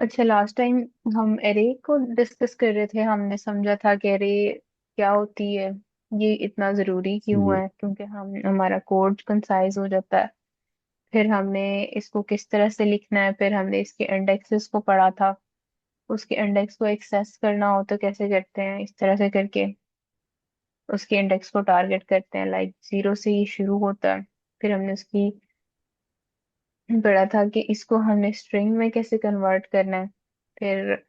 अच्छा, last time हम array को डिस्कस कर रहे थे। हमने समझा था कि एरे क्या होती है, ये इतना जरूरी क्यों जी। है, क्योंकि हम हमारा कोड कंसाइज हो जाता है। फिर हमने इसको किस तरह से लिखना है, फिर हमने इसके इंडेक्सेस को पढ़ा था। उसके इंडेक्स को एक्सेस करना हो तो कैसे करते हैं, इस तरह से करके उसके इंडेक्स को टारगेट करते हैं। लाइक जीरो से ये शुरू होता है। फिर हमने उसकी पढ़ा था कि इसको हमने स्ट्रिंग में कैसे कन्वर्ट करना है। फिर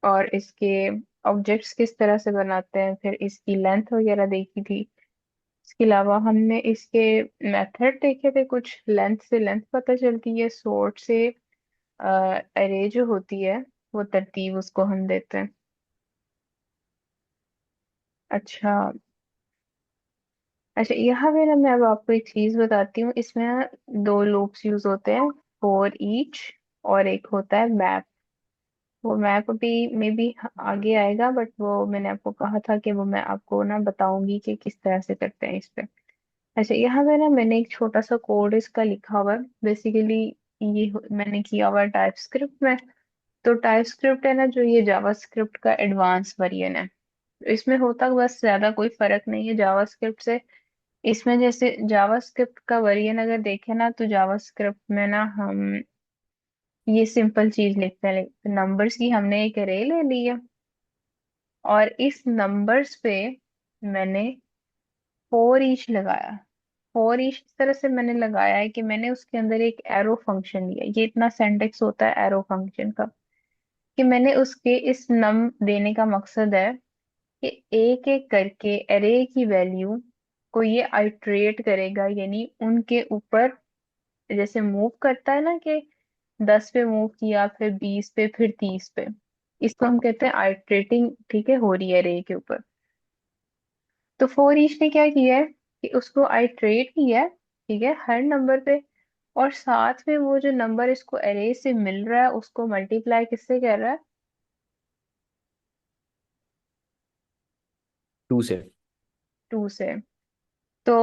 और इसके ऑब्जेक्ट्स किस तरह से बनाते हैं, फिर इसकी लेंथ वगैरह देखी थी। इसके अलावा हमने इसके मेथड देखे थे कुछ। लेंथ से लेंथ पता चलती है, सॉर्ट से अरे जो होती है वो तरतीब उसको हम देते हैं। अच्छा। अच्छा, यहाँ पे ना मैं अब आपको एक चीज बताती हूँ। इसमें ना दो लूप्स यूज होते हैं, फॉर ईच और एक होता है मैप। वो मैप अभी मे बी आगे आएगा, बट वो मैंने आपको कहा था कि वो मैं आपको ना बताऊंगी कि किस तरह से करते हैं इस पे। अच्छा, यहाँ पे ना मैंने एक छोटा सा कोड इसका लिखा हुआ है बेसिकली। ये मैंने किया हुआ है टाइप स्क्रिप्ट में। तो टाइप स्क्रिप्ट है ना, जो ये जावा स्क्रिप्ट का एडवांस वर्जन है। इसमें होता बस ज्यादा कोई फर्क नहीं है जावा स्क्रिप्ट से। इसमें जैसे जावा स्क्रिप्ट का वर्जन अगर देखें ना, तो जावा स्क्रिप्ट में ना हम ये सिंपल चीज लिखते हैं। नंबर्स की हमने एक अरे ले ली है, और इस नंबर्स पे मैंने फोर ईच लगाया। फोर ईच इस तरह से मैंने लगाया है कि मैंने उसके अंदर एक एरो फंक्शन लिया। ये इतना सिंटेक्स होता है एरो फंक्शन का, कि मैंने उसके इस नम देने का मकसद है कि एक एक करके एरे की वैल्यू को ये आइट्रेट करेगा, यानी उनके ऊपर जैसे मूव करता है ना, कि 10 पे मूव किया, फिर 20 पे, फिर 30 पे। इसको हम कहते हैं आइट्रेटिंग। ठीक है, हो रही है एरे के ऊपर। तो फोर ईच ने क्या किया है कि उसको आइट्रेट किया है, ठीक है, हर नंबर पे। और साथ में वो जो नंबर इसको एरे से मिल रहा है उसको मल्टीप्लाई किससे कर रहा है? टू से। टू से। तो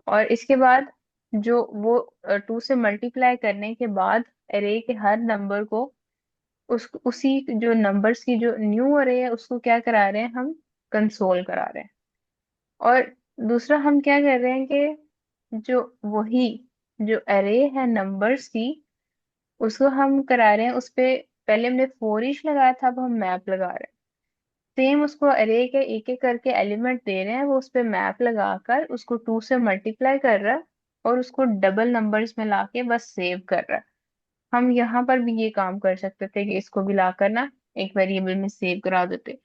और इसके बाद जो वो टू से मल्टीप्लाई करने के बाद एरे के हर नंबर को उस उसी जो नंबर्स की जो न्यू अरे है उसको क्या करा रहे हैं हम? कंसोल करा रहे हैं। और दूसरा हम क्या कर रहे हैं कि जो वही जो अरे है नंबर्स की, उसको हम करा रहे हैं उस पे। पहले हमने फोर ईच लगाया था, अब हम मैप लगा रहे हैं। सेम उसको अरे के एक एक करके एलिमेंट दे रहे हैं, वो उस पे मैप लगाकर उसको टू से मल्टीप्लाई कर रहा है, और उसको डबल नंबर्स में लाके बस सेव कर रहा है। हम यहाँ पर भी ये काम कर सकते थे कि इसको भी लाकर ना एक वेरिएबल में सेव करा देते,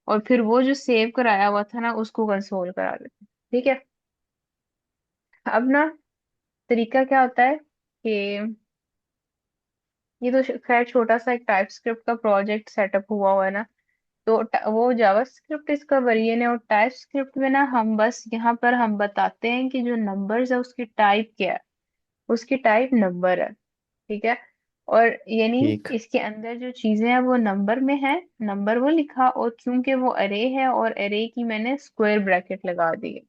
और फिर वो जो सेव कराया हुआ था ना उसको कंसोल करा देते। ठीक है। अब ना तरीका क्या होता है कि ये तो खैर छोटा सा एक टाइप स्क्रिप्ट का प्रोजेक्ट सेटअप हुआ है ना। तो वो जावा स्क्रिप्ट इसका वर्जन है, और टाइप स्क्रिप्ट में ना हम बस यहाँ पर हम बताते हैं कि जो नंबर्स है उसकी टाइप क्या है। उसकी टाइप नंबर है। ठीक है। और यानी ठीक। इसके अंदर जो चीजें हैं वो नंबर में है, नंबर वो लिखा, और क्योंकि वो अरे है और अरे की मैंने स्क्वायर ब्रैकेट लगा दी है।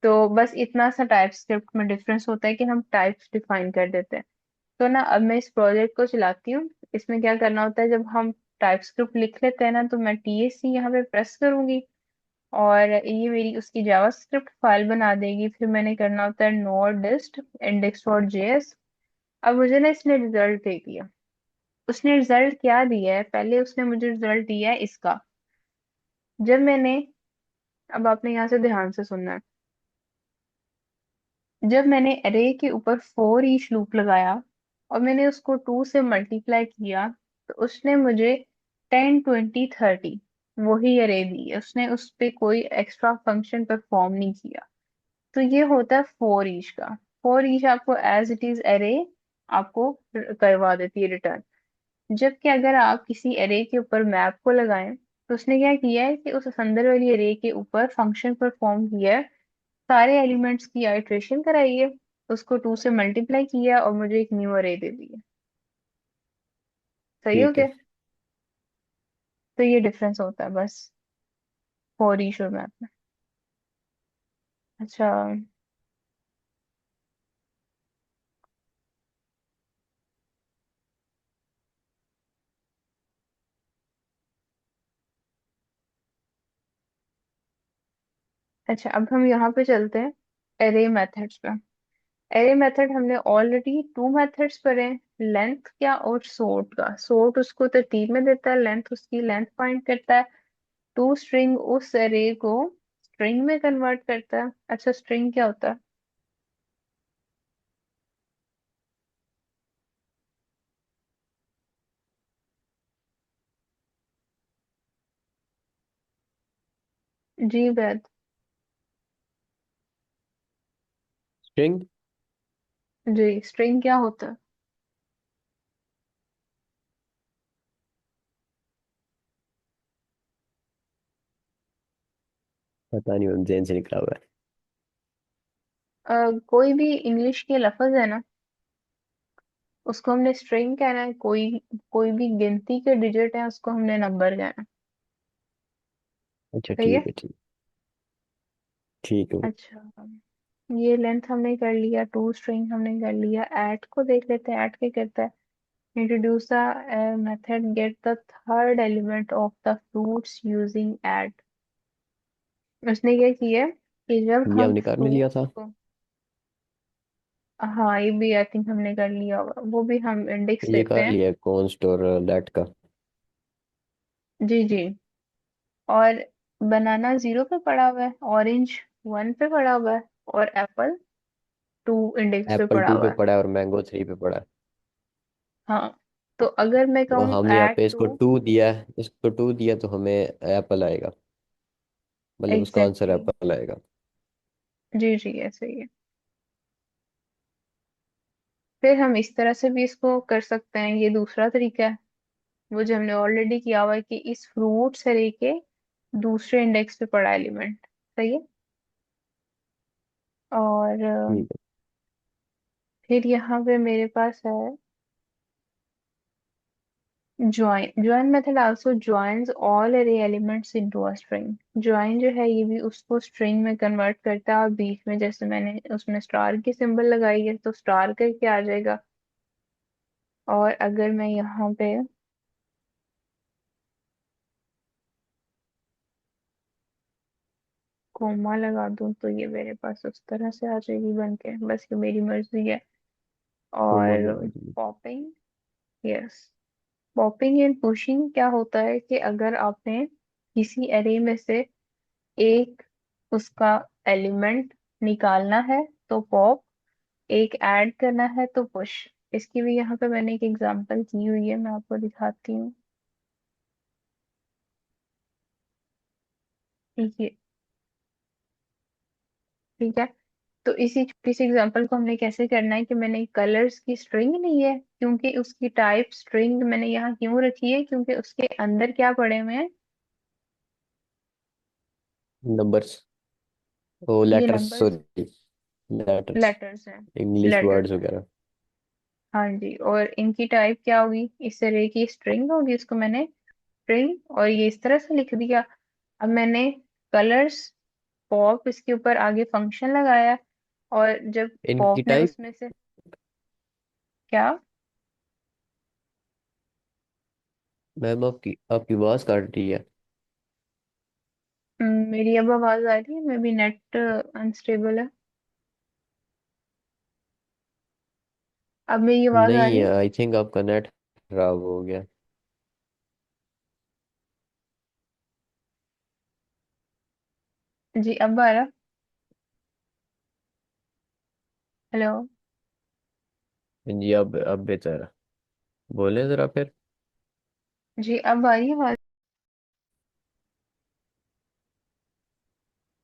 तो बस इतना सा टाइप स्क्रिप्ट में डिफरेंस होता है कि हम टाइप्स डिफाइन कर देते हैं। तो ना अब मैं इस प्रोजेक्ट को चलाती हूँ। इसमें क्या करना होता है, जब हम टाइप स्क्रिप्ट लिख लेते हैं ना, तो मैं TSC यहाँ पे प्रेस करूंगी, और ये मेरी उसकी जावास्क्रिप्ट फाइल बना देगी। फिर मैंने करना होता है नोड डिस्ट index.js। अब मुझे ना इसने रिजल्ट दे दिया। उसने रिजल्ट क्या दिया है, पहले उसने मुझे रिजल्ट दिया है इसका। जब मैंने, अब आपने यहाँ से ध्यान से सुनना है। जब मैंने अरे के ऊपर फोर ईच लूप लगाया और मैंने उसको टू से मल्टीप्लाई किया, तो उसने मुझे 10 20 30 वही अरे दी है। उसने उस पे कोई एक्स्ट्रा फंक्शन परफॉर्म नहीं किया। तो ये होता है फोर ईच का। फोर ईच आपको एज इट इज अरे आपको करवा देती है रिटर्न। जबकि अगर आप किसी अरे के ऊपर मैप को लगाएं, तो उसने क्या किया है कि उस अंदर वाली अरे के ऊपर फंक्शन परफॉर्म किया है, सारे एलिमेंट्स की आइट्रेशन कराई है, उसको टू से मल्टीप्लाई किया और मुझे एक न्यू अरे दे दी है। सही हो ठीक गया। है। तो ये डिफरेंस होता है बस फॉर ईच और मैप में। अच्छा। अच्छा, अब हम यहाँ पे चलते हैं एरे मेथड्स पे। एरे मेथड हमने ऑलरेडी टू मेथड्स पढ़े हैं, लेंथ क्या और सॉर्ट का। सॉर्ट उसको तरतीब में देता है, लेंथ उसकी लेंथ फाइंड करता है। टू स्ट्रिंग उस एरे को स्ट्रिंग में कन्वर्ट करता है। अच्छा, स्ट्रिंग क्या होता है? जी वैद। स्ट्रिंग। जी, स्ट्रिंग क्या होता है? पता नहीं, मैम जेन से निकला हुआ है। कोई भी इंग्लिश के लफ्ज है ना, उसको हमने स्ट्रिंग कहना है। कोई कोई भी गिनती के डिजिट है, उसको हमने नंबर कहना है। अच्छा सही है। ठीक है, ठीक। ठीक है। अच्छा, ये लेंथ हमने कर लिया, टू स्ट्रिंग हमने कर लिया। ऐड को देख लेते हैं, ऐड क्या करता है? Introduce the method get the third element of the fruits using add. उसने क्या किया कि जब ये हम हमने कर नहीं लिया फ्रूट्स था। को, हाँ ये भी आई थिंक हमने कर लिया होगा, वो भी हम इंडेक्स ये देते कर हैं। लिया है कॉन्स्ट और लेट का। जी जी। और बनाना जीरो पे पड़ा हुआ है, ऑरेंज वन पे पड़ा हुआ है, और एप्पल टू इंडेक्स पे एप्पल पड़ा 2 हुआ पे है। पड़ा है और मैंगो 3 पे पड़ा है। हाँ, तो अगर मैं तो कहूँ हमने यहाँ ऐड पे इसको टू। 2 दिया है, इसको 2 दिया तो हमें एप्पल आएगा। मतलब उसका आंसर एग्जैक्टली। एप्पल आएगा। जी जी, ऐसे ही है। फिर हम इस तरह से भी इसको कर सकते हैं, ये दूसरा तरीका है, वो जो हमने ऑलरेडी किया हुआ है कि इस फ्रूट से के दूसरे इंडेक्स पे पड़ा एलिमेंट। सही है। और ठीक है। फिर यहाँ पे मेरे पास है join. Join method also joins all array elements into a string. Join जो है ये भी उसको स्ट्रिंग में कन्वर्ट करता है, और बीच में जैसे मैंने उसमें स्टार की सिंबल लगाई है, तो स्टार करके आ जाएगा। और अगर मैं यहाँ पे कोमा लगा दूं, तो ये मेरे पास उस तरह से आ जाएगी बन के, बस ये मेरी मर्जी है। कोमा भी और लगा दीजिए। Popping, yes. Popping and pushing क्या होता है कि अगर आपने किसी एरे में से एक उसका एलिमेंट निकालना है तो पॉप, एक ऐड करना है तो पुश। इसकी भी यहाँ पे मैंने एक एग्जांपल की हुई है, मैं आपको दिखाती हूँ। ये ठीक है। तो इसी छोटी सी एग्जांपल को हमने कैसे करना है कि मैंने कलर्स की स्ट्रिंग ली है, क्योंकि उसकी टाइप स्ट्रिंग मैंने यहाँ क्यों रखी है, क्योंकि उसके अंदर क्या पड़े हुए हैं? नंबर्स। ओ ये letters, numbers, sorry. Letters. Letters हैं। इंग्लिश वर्ड्स लेटर्स हैं। वगैरह। हाँ जी, और इनकी टाइप क्या होगी? इस तरह की स्ट्रिंग होगी, इसको मैंने स्ट्रिंग और ये इस तरह से लिख दिया। अब मैंने कलर्स पॉप इसके ऊपर आगे फंक्शन लगाया, और जब इनकी पॉप ने टाइप। उसमें से क्या। मैम आपकी आपकी आवाज काट रही है। मेरी अब आवाज आ रही है? मे बी नेट अनस्टेबल है। अब मेरी आवाज आ रही नहीं, है? आई थिंक आपका नेट खराब हो गया। जी, अब आ रहा? हेलो। जी, अब बेहतर है। बोले जरा फिर। जी, अब आ रही है आवाज?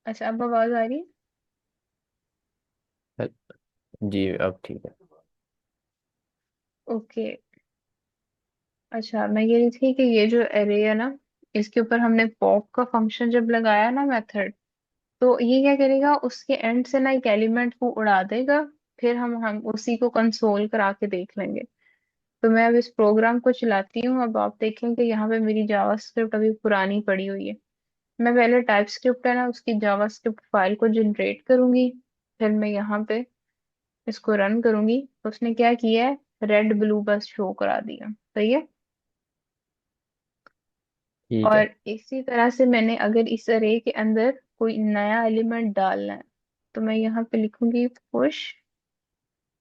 अच्छा, अब आवाज आ रही है? जी अब ठीक है। ओके। अच्छा, मैं ये रही थी कि ये जो एरे है ना, इसके ऊपर हमने पॉप का फंक्शन जब लगाया ना मेथड, तो ये क्या करेगा, उसके एंड से ना एक एलिमेंट को उड़ा देगा। फिर हम उसी को कंसोल करा के देख लेंगे। तो मैं अब इस प्रोग्राम को चलाती हूँ, अब आप देखें कि यहाँ पे मेरी जावास्क्रिप्ट अभी पुरानी पड़ी हुई है। मैं पहले टाइप स्क्रिप्ट है ना, उसकी जावास्क्रिप्ट फाइल को जनरेट करूंगी। फिर मैं यहाँ पे इसको रन करूंगी, तो उसने क्या किया है, रेड ब्लू बस शो करा दिया। सही है। ठीक है। और इसी तरह से मैंने अगर इस अरे के अंदर कोई नया एलिमेंट डालना है, तो मैं यहाँ पे लिखूंगी पुश,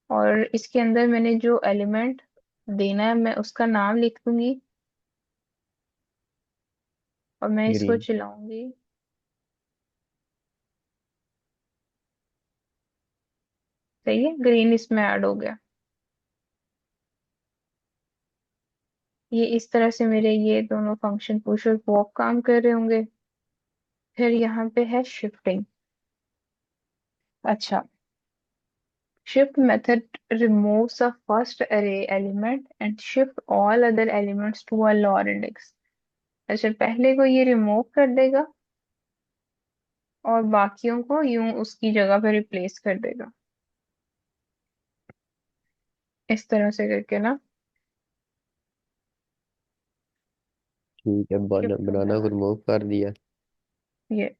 और इसके अंदर मैंने जो एलिमेंट देना है मैं उसका नाम लिख दूंगी, और मैं इसको ग्रीन। चलाऊंगी। सही है, ग्रीन इसमें ऐड हो गया। ये इस तरह से मेरे ये दोनों फंक्शन पुश और पॉप काम कर रहे होंगे। फिर यहाँ पे है शिफ्टिंग। अच्छा, shift method removes the first array element and shift all other elements to a lower index। अच्छा, पहले को ये रिमूव कर देगा और बाकियों को यूं उसकी जगह पे रिप्लेस कर देगा, इस तरह से करके ना ठीक है, शिफ्ट हो बनाना को जाएगा रिमूव कर दिया। ये,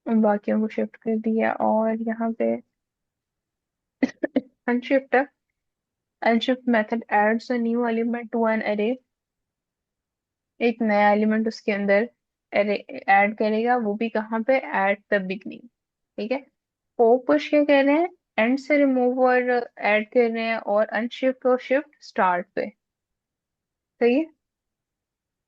उन बाकियों को शिफ्ट कर दिया। और यहाँ पे अनशिफ्ट है। Unshift method adds a new element to an array. एक नया एलिमेंट उसके अंदर अरे ऐड करेगा, वो भी कहाँ पे, एट द बिगनिंग। ठीक है। पॉप पुश क्या कर रहे हैं, एंड से रिमूव और ऐड कर रहे हैं, और अनशिफ्ट और शिफ्ट स्टार्ट पे। सही है।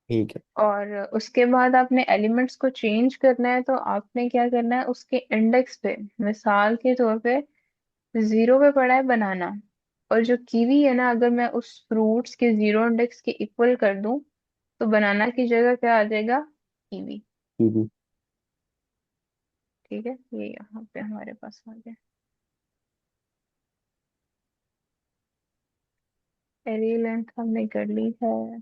ठीक है। और उसके बाद आपने एलिमेंट्स को चेंज करना है, तो आपने क्या करना है, उसके इंडेक्स पे, मिसाल के तौर पे 0 पे पड़ा है बनाना, और जो कीवी है ना, अगर मैं उस फ्रूट्स के 0 इंडेक्स के इक्वल कर दूं, तो बनाना की जगह क्या आ जाएगा, कीवी। कीवी। ठीक है, ये यहाँ पे हमारे पास आ गया। एरे लेंथ हमने कर ली है।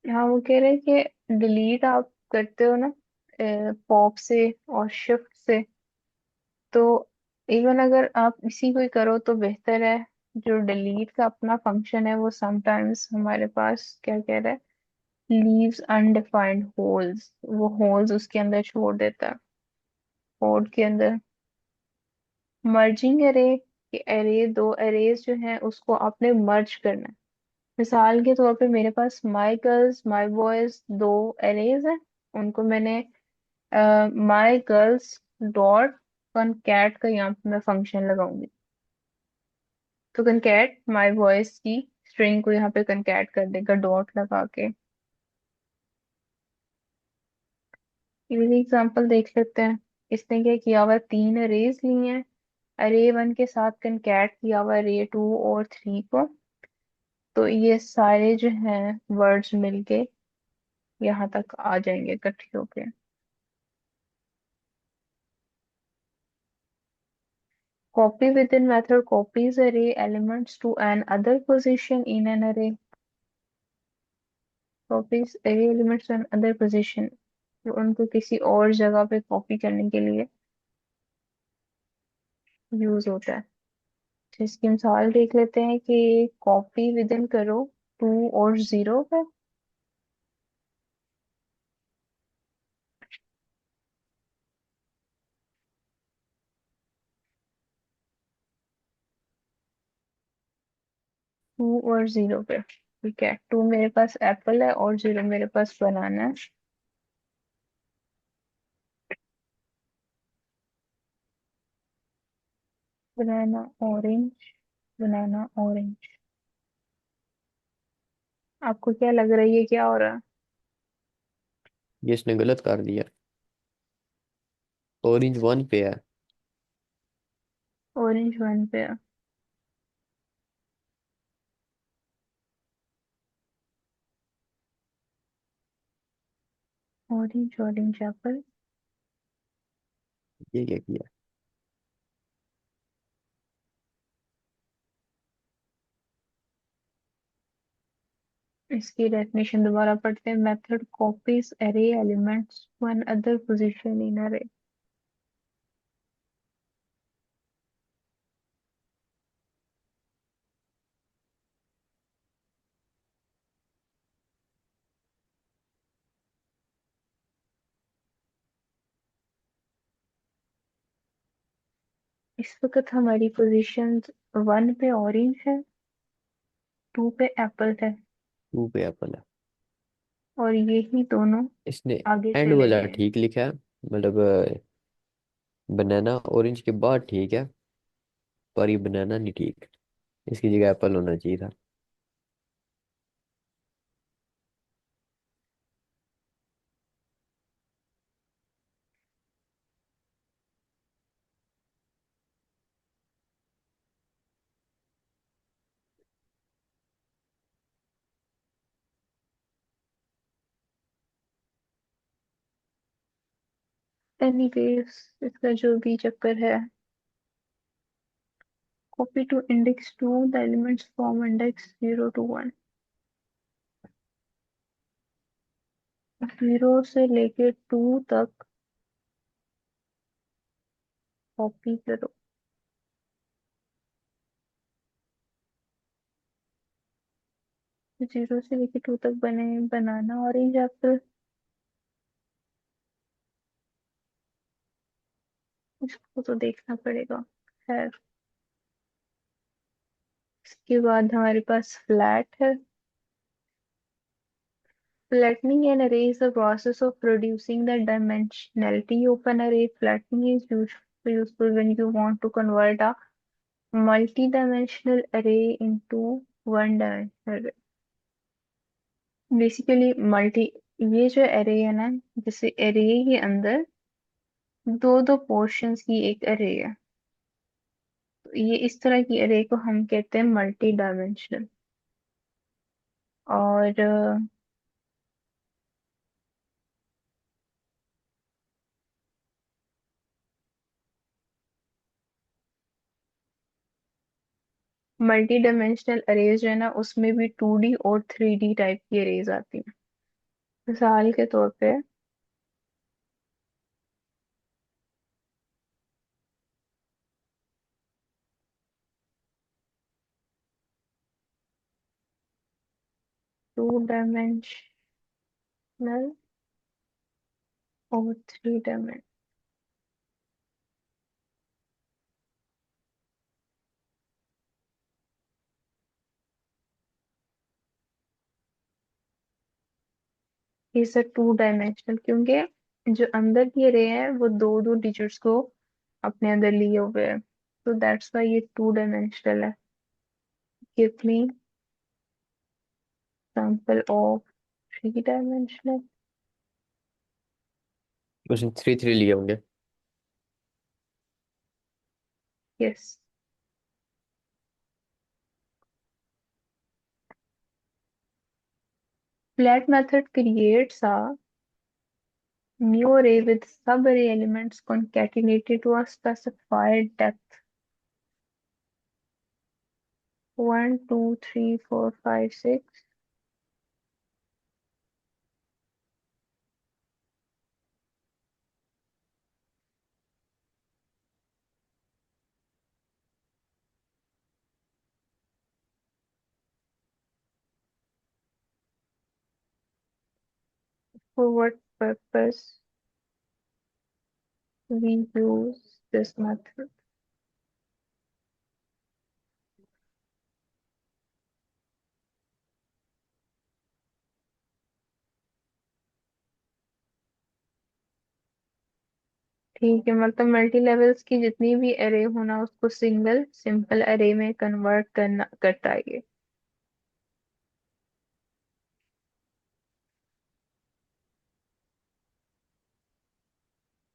हाँ, वो कह रहे हैं कि डिलीट आप करते हो ना पॉप से और शिफ्ट से, तो इवन अगर आप इसी को ही करो तो बेहतर है। जो डिलीट का अपना फंक्शन है वो समटाइम्स हमारे पास क्या कह रहा है, लीव्स अनडिफाइंड होल्स, वो होल्स उसके अंदर छोड़ देता है कोड के अंदर। मर्जिंग एरे, कि एरे दो एरेज जो हैं उसको आपने मर्ज करना है। मिसाल के तौर पे मेरे पास माई गर्ल्स माई बॉयज दो एरेज हैं, उनको मैंने माई गर्ल्स डॉट कॉनकैट का यहाँ पे मैं फंक्शन लगाऊंगी, तो कॉनकैट माई बॉयज की स्ट्रिंग को यहाँ पे कॉनकैट कर देगा डॉट लगा के। ये एग्जांपल देख लेते हैं। इसने क्या किया हुआ है, 3 अरेज लिए हैं, अरे 1 के साथ कॉनकैट किया हुआ अरे 2 और 3 को, तो ये सारे जो हैं वर्ड्स मिलके यहाँ तक आ जाएंगे इकट्ठे होके। Copy within method copies array elements to an other position in an array. Copies array elements to an other position, तो उनको किसी और जगह पे कॉपी करने के लिए यूज होता है। तो इसकी मिसाल देख लेते हैं कि कॉपी विदिन करो 2 और 0 पे। 2 और 0 पे, ठीक है। 2 मेरे पास एप्पल है और 0 मेरे पास बनाना है। बनाना ऑरेंज, बनाना ऑरेंज। आपको क्या लग रहा है ये क्या हो रहा है। ये इसने गलत कर दिया। ऑरेंज 1 पे है। ऑरेंज 1 पे है। Orange orange apple. ये क्या किया। इसकी डेफिनेशन दोबारा पढ़ते हैं। Method copies array elements to another position in array. इस वक्त हमारी पोजीशन 1 पे ऑरेंज है, टू पे एप्पल है, टू पे एप्पल है। और यही दोनों इसने आगे एंड चले वाला गए हैं। ठीक लिखा है, मतलब बनाना ऑरेंज के बाद ठीक है, पर ये बनाना नहीं ठीक, इसकी जगह एप्पल होना चाहिए था। एनीवेज, इसका जो भी चक्कर है, copy to index two the elements from index 0 to 1। 0 से लेके 2 तक कॉपी करो। 0 से लेके 2 तक बने, बनाना ऑरेंज एप्पल, इसको तो देखना पड़ेगा। खैर, इसके बाद हमारे पास फ्लैट है। Flattening an array is the process of reducing the dimensionality of an array. Flattening is useful when you want to convert a multi-dimensional array into one dimensional array. Basically multi, ये जो array है ना, जैसे array के अंदर दो दो portions की एक array है, तो ये इस तरह की array को हम कहते हैं मल्टी डायमेंशनल। और मल्टी डायमेंशनल अरेज जो है ना, उसमें भी 2D और 3D टाइप की अरेज आती हैं। मिसाल के तौर पे 2 डायमेंशनल और 3 डायमेंशनल। इस 2 डायमेंशनल क्योंकि जो अंदर की रे है वो दो दो डिजिट्स को अपने अंदर लिए हुए है, तो दैट्स वाई ये 2 डायमेंशनल है। Give me example of 3 dimensional. उसने थ्री थ्री लिए होंगे। Yes. Flat method creates a new array with sub-array elements concatenated to a specified depth. 1 2 3 4 5 6 For what purpose we use this method? ठीक है, मतलब multi levels की जितनी भी अरे होना उसको सिंगल सिंपल अरे में कन्वर्ट करना करता है ये।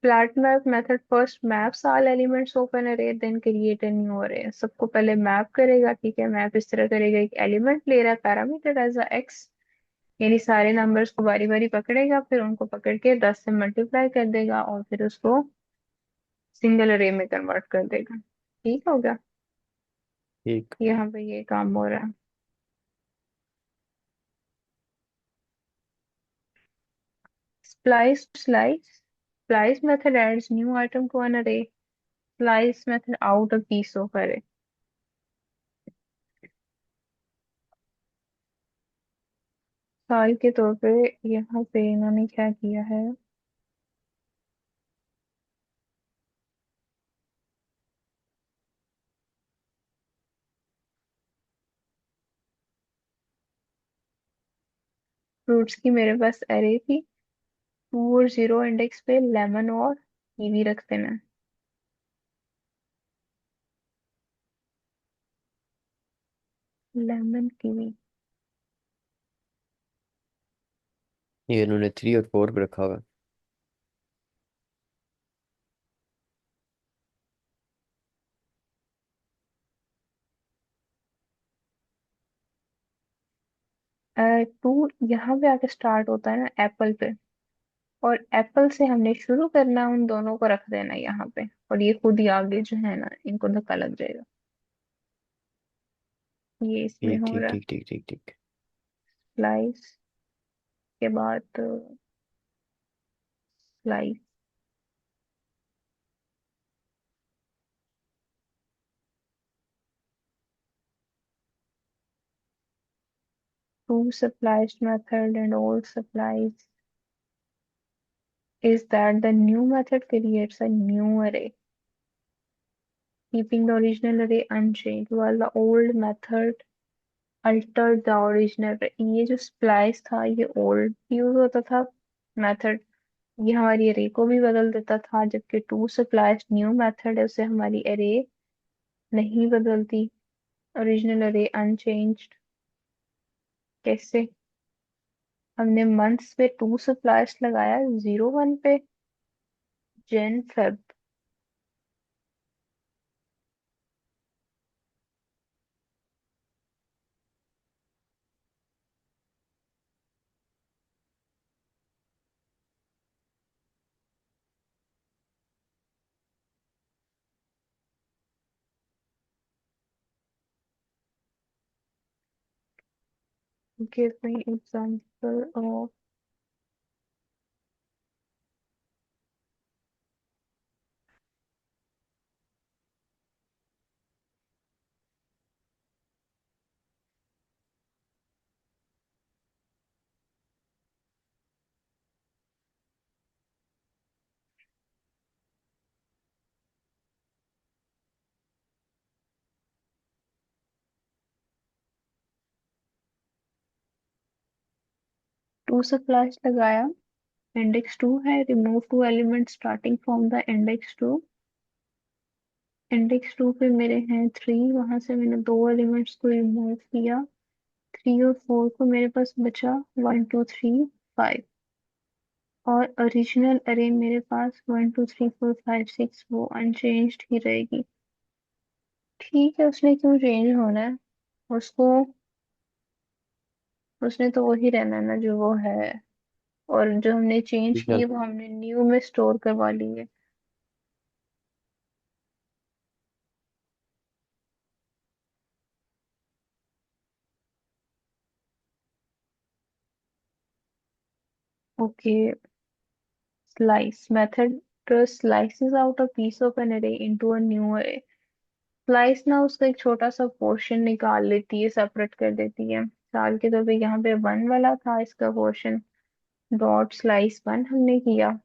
Flat map method first maps all elements of an array then create a new array. सबको पहले मैप करेगा, ठीक है, मैप इस तरह करेगा, एक एलिमेंट ले रहा है पैरामीटर एज अ एक्स, यानी सारे नंबर्स को बारी बारी पकड़ेगा, फिर उनको पकड़ के 10 से मल्टीप्लाई कर देगा और फिर उसको सिंगल अरे में कन्वर्ट कर देगा। ठीक हो गया, ठीक। यहाँ पे ये काम हो रहा है। Splice method adds new item to an array. Slice method out a piece of array. साल के तौर पे यहाँ पे इन्होंने क्या किया है, फ्रूट्स की मेरे पास अरे थी। 2 और 0 इंडेक्स पे लेमन और कीवी रख देना। Lemon kiwi. ये इन्होंने 3 और 4 पे रखा हुआ है। 2 यहाँ पे आके स्टार्ट होता है ना एप्पल पे। और एप्पल से हमने शुरू करना, उन दोनों को रख देना यहाँ पे। और ये खुद ही आगे जो है ना, इनको धक्का लग जाएगा। ये इसमें ठीक हो ठीक रहा है। ठीक ठीक ठीक ठीक। स्लाइस के बाद slice. 2 supplies method and all supplies. Is that the new method creates a new array, keeping the original array unchanged, while the old method altered the original array. ये जो splice था ये old यूज होता था method. ये हमारी array को भी बदल देता था, जबकि 2 supplies new method है, उससे हमारी array नहीं बदलती। Original array unchanged। कैसे? हमने मंथ्स पे 2 supplies लगाया, 0 1 पे Jan Feb. Give me example of two splices लगाया। इंडेक्स 2 है, remove 2 element starting from the index 2। Index 2 पे मेरे हैं 3, वहां से मैंने 2 एलिमेंट्स को रिमूव किया। 3 और 4 को मेरे पास बचा 1 2 3 5। और ओरिजिनल अरे मेरे पास 1 2 3 4 5 6, वो अनचेंज्ड ही रहेगी। ठीक है, उसने क्यों चेंज होना है? उसको, उसने तो वही रहना है ना जो वो है। और जो हमने चेंज की चल। है वो हमने न्यू में स्टोर करवा ली है। Okay. Slice method slices out a piece of an array into a new array. Slice ना उसका एक छोटा सा पोर्शन निकाल लेती है, सेपरेट कर देती है। साल के तो पे यहाँ पे 1 वाला था इसका पोर्शन। डॉट स्लाइस 1 हमने किया।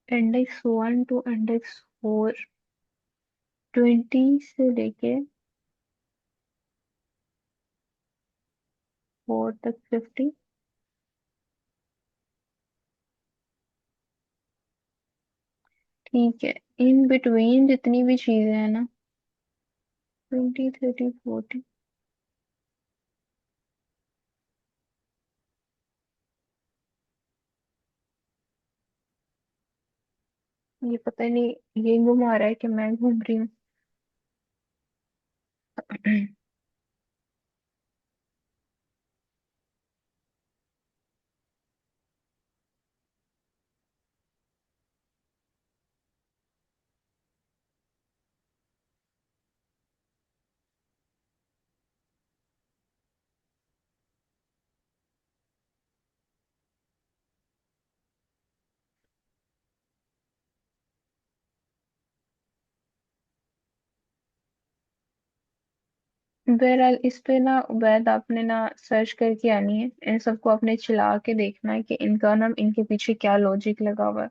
इंडेक्स 1 टू इंडेक्स 4, 20 से लेके 4 तक 50। ठीक है। इन बिटवीन जितनी भी चीजें हैं ना, 20 30 40, ये पता नहीं ये घुमा रहा है कि मैं घूम रही हूँ। बहरहाल इस पे ना उबैद आपने ना सर्च करके आनी है, इन सबको आपने चला के देखना है कि इनका ना इनके पीछे क्या लॉजिक लगा हुआ है।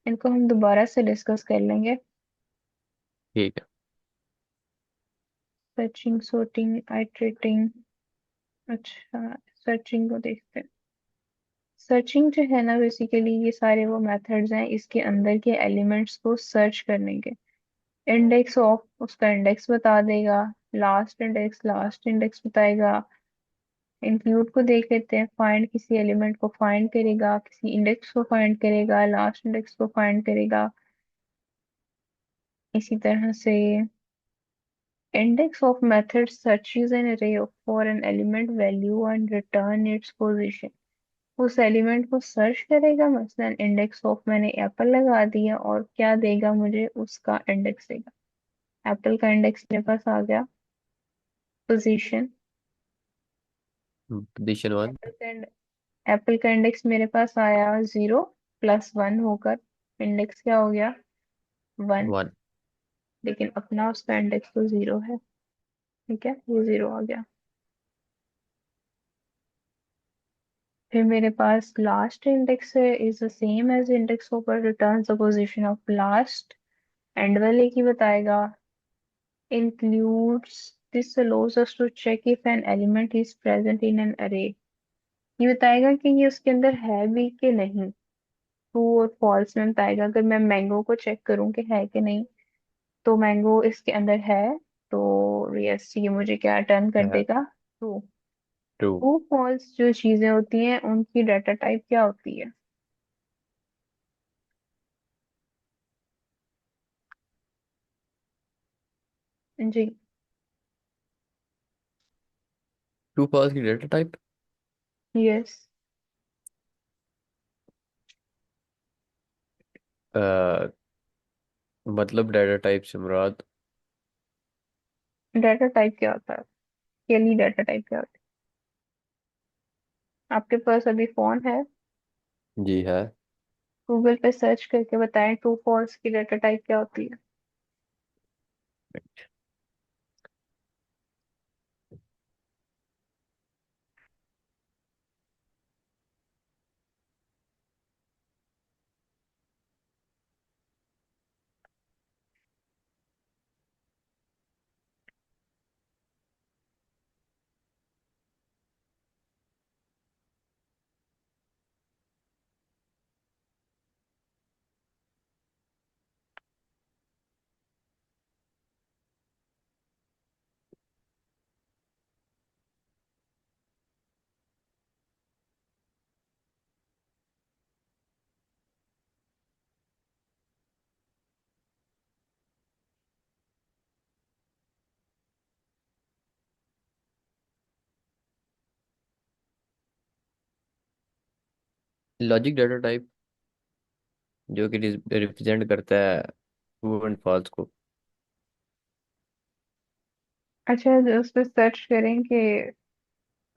इनको हम दोबारा से डिस्कस कर लेंगे। ठीक है। Searching, sorting, iterating. अच्छा, सर्चिंग को देखते हैं। सर्चिंग जो है ना, बेसिकली ये सारे वो मेथड्स हैं इसके अंदर के एलिमेंट्स को सर्च करने के। इंडेक्स ऑफ उसका इंडेक्स बता देगा, लास्ट इंडेक्स बताएगा। इंक्लूड को देख लेते हैं, फाइंड किसी एलिमेंट को फाइंड करेगा, किसी इंडेक्स को फाइंड करेगा, लास्ट इंडेक्स को फाइंड करेगा। इसी तरह से index of method searches an array for an element value and return its position। उस एलिमेंट को सर्च करेगा, मसलन इंडेक्स ऑफ मैंने एप्पल लगा दिया और क्या देगा मुझे, उसका इंडेक्स देगा। एप्पल का इंडेक्स मेरे पास आ गया, पोजीशन। पोजीशन 1। एप्पल का एप्पल का इंडेक्स मेरे पास आया 0 प्लस 1 होकर, इंडेक्स क्या हो गया, 1। 1। लेकिन अपना उसका इंडेक्स तो 0 है। ठीक है, ये 0 आ गया। फिर मेरे पास लास्ट इंडेक्स है, is the same as index ऊपर, return the position of last. End वाले की बताएगा, includes this allows us to check if an element is present in an array। ये बताएगा कि ये उसके अंदर है भी कि नहीं। ट्रू और फॉल्स में बताएगा, अगर मैं मैंगो को चेक करूं कि है कि नहीं, तो मैंगो इसके अंदर है, तो यस ये मुझे क्या रिटर्न कर है। देगा, ट्रू। ट्रू। ट्रू फॉल्स जो चीजें होती हैं उनकी डाटा टाइप क्या होती है। जी। ट्रू फॉल्स की डेटा टाइप। यस। मतलब डेटा टाइप से मुराद। डाटा टाइप क्या होता है, के लिए डाटा टाइप क्या होता है। आपके पास अभी फोन है, जी है। गूगल पे सर्च करके बताएं ट्रू फॉल्स की डाटा टाइप क्या होती है। लॉजिक डाटा टाइप जो कि रिप्रेजेंट करता है ट्रू एंड फॉल्स को। अच्छा, उस पर सर्च करें कि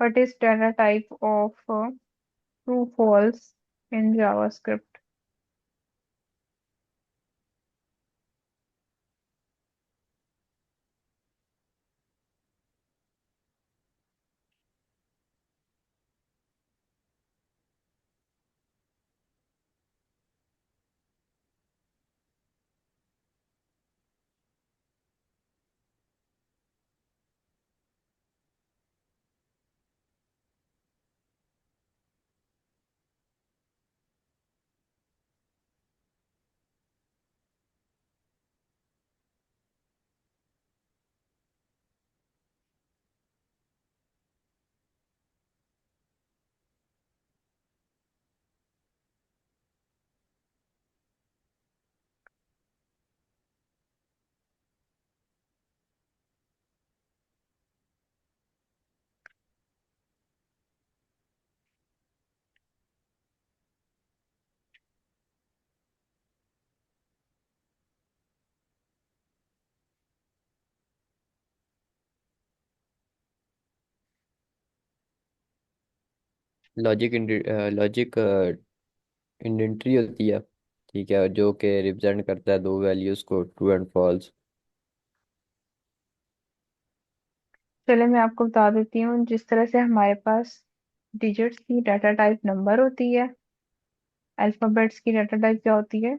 what is data type of true false in JavaScript. Logic logic इंडेंट्री होती है। ठीक है, जो कि रिप्रेजेंट करता है दो वैल्यूज को, ट्रू एंड फॉल्स। चले मैं आपको बता देती हूँ, जिस तरह से हमारे पास डिजिट्स की डाटा टाइप नंबर होती है, अल्फाबेट्स की डाटा टाइप क्या होती है?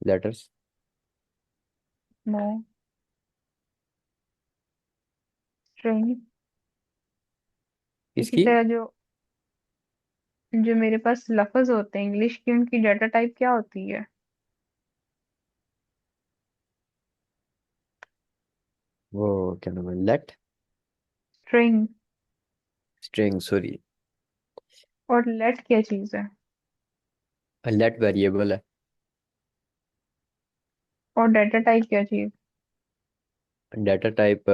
लेटर्स। नो। स्ट्रिंग। इसी किसकी? तरह जो जो मेरे पास लफ्ज होते हैं इंग्लिश की, उनकी डाटा टाइप क्या होती है? वो क्या नाम है, लेट। स्ट्रिंग। String, sorry. और लेट क्या चीज है? लेट वेरिएबल है। और डाटा टाइप क्या चीज? डाटा टाइप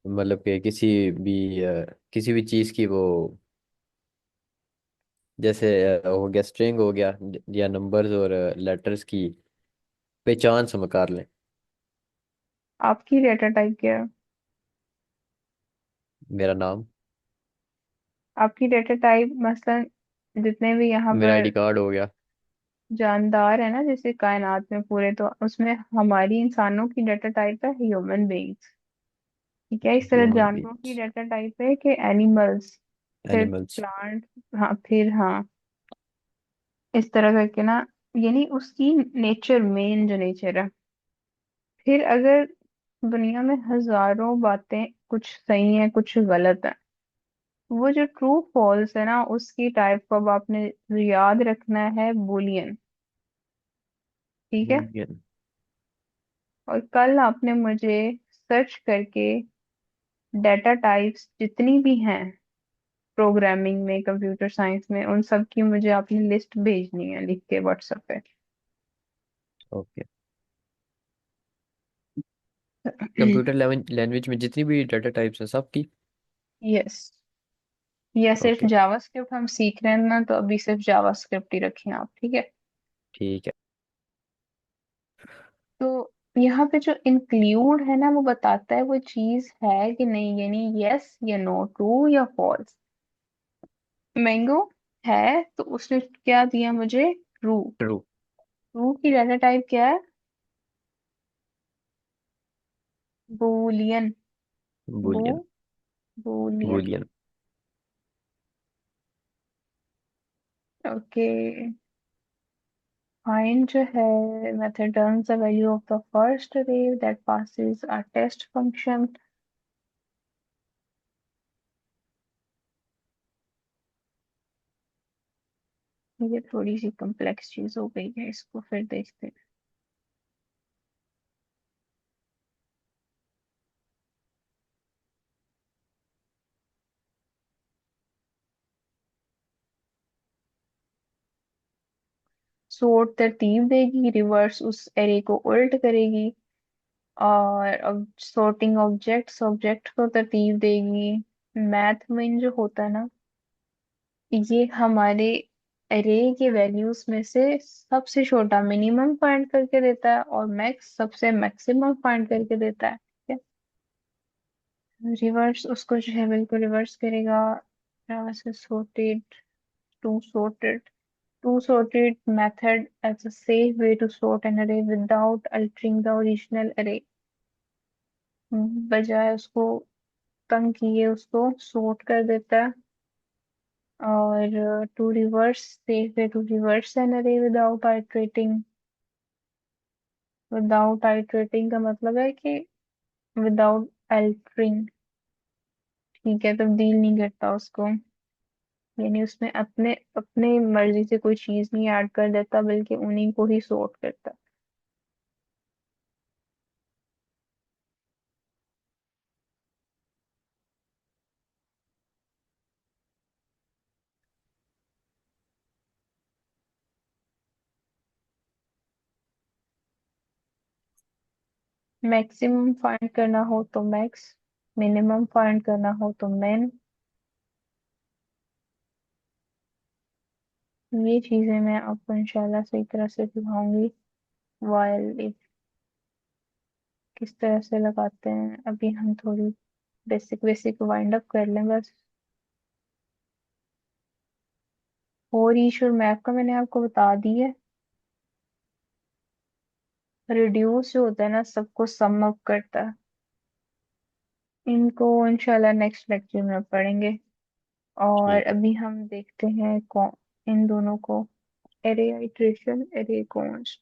मतलब कि किसी भी चीज की वो, जैसे हो गया स्ट्रिंग हो गया, या नंबर्स और लेटर्स की पहचान समकार लें। आपकी डाटा टाइप क्या है? मेरा नाम। आपकी डाटा टाइप मसलन जितने भी यहाँ मेरा पर आईडी कार्ड हो गया। जानदार है ना, जैसे कायनात में पूरे, तो उसमें हमारी इंसानों की डाटा टाइप है ह्यूमन बीइंग्स। ठीक है, इस तरह ह्यूमन जानवरों की बींग्स। डाटा टाइप है कि एनिमल्स, फिर एनिमल्स। प्लांट, हाँ फिर हाँ, इस तरह करके ना, यानी उसकी नेचर, मेन जो नेचर है। फिर अगर दुनिया में हजारों बातें, कुछ सही है कुछ गलत है, वो जो ट्रू फॉल्स है ना, उसकी टाइप को अब आपने याद रखना है बुलियन। ठीक है। बुलियन। और कल आपने मुझे सर्च करके डाटा टाइप्स जितनी भी हैं प्रोग्रामिंग में, कंप्यूटर साइंस में, उन सब की मुझे आपने लिस्ट भेजनी है लिख के व्हाट्सएप पे। ओके। कंप्यूटर लैंग्वेज में जितनी भी डाटा टाइप्स हैं सबकी। यस। या सिर्फ ओके। जावास्क्रिप्ट हम सीख रहे हैं ना, तो अभी सिर्फ जावास्क्रिप्ट ही रखें आप, ठीक है। ठीक है। तो यहाँ पे जो इंक्लूड है ना, वो बताता है वो चीज है कि नहीं, यानी यस या नो, ट्रू या फॉल्स। मैंगो है, तो उसने क्या दिया मुझे? ट्रू। ट्रू। ट्रू की डाटा टाइप क्या है? बूलियन। बू boolean. Boolean. Boolean. Okay. Find जो है method turns the value of the first array that passes a test function. ये थोड़ी सी कॉम्प्लेक्स चीज हो गई है, इसको फिर देखते हैं। सॉर्ट तरतीब देगी, रिवर्स उस एरे को उल्ट करेगी, और सॉर्टिंग ऑब्जेक्ट्स ऑब्जेक्ट को तरतीब देगी। मैथ में जो होता है ना, ये हमारे अरे के वैल्यूज में से सबसे छोटा मिनिमम फाइंड करके देता है, और मैक्स सबसे मैक्सिमम फाइंड करके देता है, ठीक है। रिवर्स उसको जो है बिल्कुल रिवर्स करेगा। Sorted, to sorted, to sorted method as a safe way to sort an array without altering the original array। बजाय उसको तंग किए उसको सॉर्ट कर देता है। और to reverse, safe way to reverse an array without iterating. Without iterating का मतलब है कि विदाउट अल्टरिंग, ठीक है, तब्दील नहीं करता उसको, यानी उसमें अपने अपने मर्जी से कोई चीज नहीं ऐड कर देता, बल्कि उन्हीं को ही सॉर्ट करता है। मैक्सिमम फाइंड करना हो तो मैक्स, मिनिमम फाइंड करना हो तो मिन। ये चीजें मैं आपको इंशाल्लाह सही तरह से सिखाऊंगी। वाइल इफ किस तरह से लगाते हैं, अभी हम थोड़ी बेसिक बेसिक वाइंड अप कर लें बस। और ईश और मैप का मैंने आपको बता दी है। रिड्यूस जो होता है ना, सबको सम अप करता है। इनको इंशाल्लाह नेक्स्ट लेक्चर में पढ़ेंगे। और ठीक है। अभी हम देखते हैं कौन इन दोनों को, एरे आइट्रेशन, एरे कॉन्स्ट।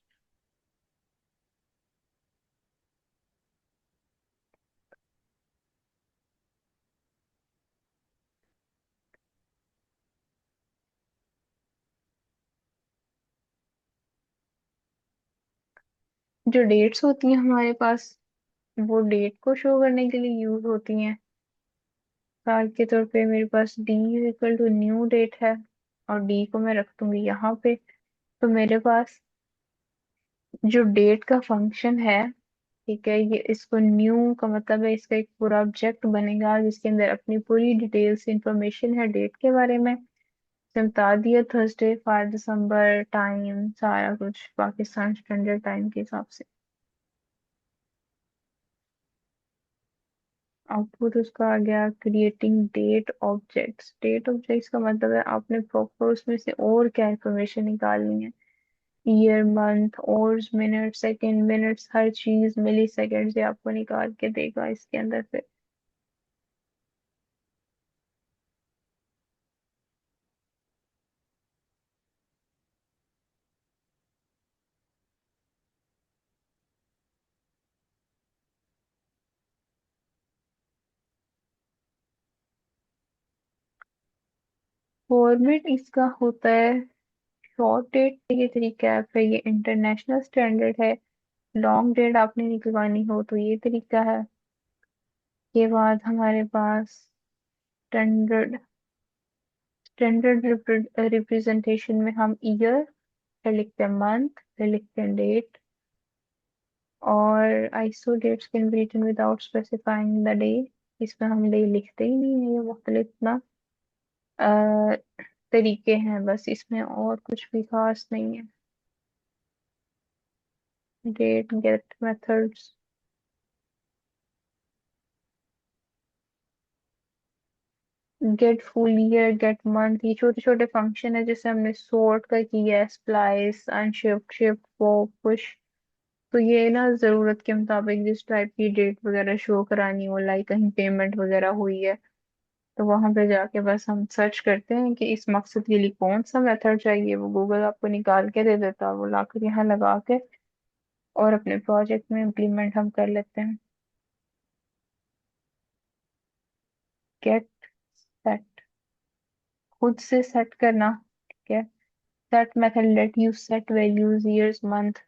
जो डेट्स होती हैं हमारे पास, वो डेट को शो करने के लिए यूज होती हैं। साल के तौर पे मेरे पास D is equal to new date है, और डी को मैं रख दूंगी यहाँ पे। तो मेरे पास जो डेट का फंक्शन है, ठीक है, ये इसको न्यू का मतलब है इसका एक पूरा ऑब्जेक्ट बनेगा जिसके अंदर अपनी पूरी डिटेल्स इंफॉर्मेशन है डेट के बारे में। इसने बता दिया थर्सडे 5 दिसंबर, टाइम सारा कुछ पाकिस्तान स्टैंडर्ड टाइम के हिसाब से। आउटपुट उसका आ गया creating date objects. Date objects का मतलब है आपने प्रॉपर उसमें से और क्या इंफॉर्मेशन निकालनी है। Year, month, hours, minute, second, minutes, हर चीज मिली सेकंड से आपको निकाल के देगा इसके अंदर से। फॉर्मेट इसका होता है शॉर्ट डेट, ये तरीका है, फिर ये इंटरनेशनल स्टैंडर्ड है। लॉन्ग डेट आपने निकलवानी हो तो ये तरीका है। के बाद हमारे पास स्टैंडर्ड, स्टैंडर्ड रिप्रेजेंटेशन में हम ईयर, फिर लिखते हैं मंथ, फिर लिखते हैं डेट। और ISO dates can be written without specifying the day. इसमें हम डे लिखते ही नहीं है, ये मुख्तलिफ ना तरीके हैं, बस इसमें और कुछ भी खास नहीं है। Date get methods, get full year, get month, ये छोटे छोटे फंक्शन है जैसे हमने सॉर्ट का किया है, splice, unshift, shift, pop, push. तो ये ना जरूरत के मुताबिक जिस टाइप की डेट वगैरह शो करानी हो, लाइक कहीं पेमेंट वगैरह हुई है, तो वहां पे जाके बस हम सर्च करते हैं कि इस मकसद के लिए कौन सा मेथड चाहिए, वो गूगल आपको निकाल के दे देता है, वो लाकर यहाँ लगा के और अपने प्रोजेक्ट में इम्प्लीमेंट हम कर लेते हैं। गेट सेट, खुद से सेट करना, ठीक है। Set method let you set values, years, month,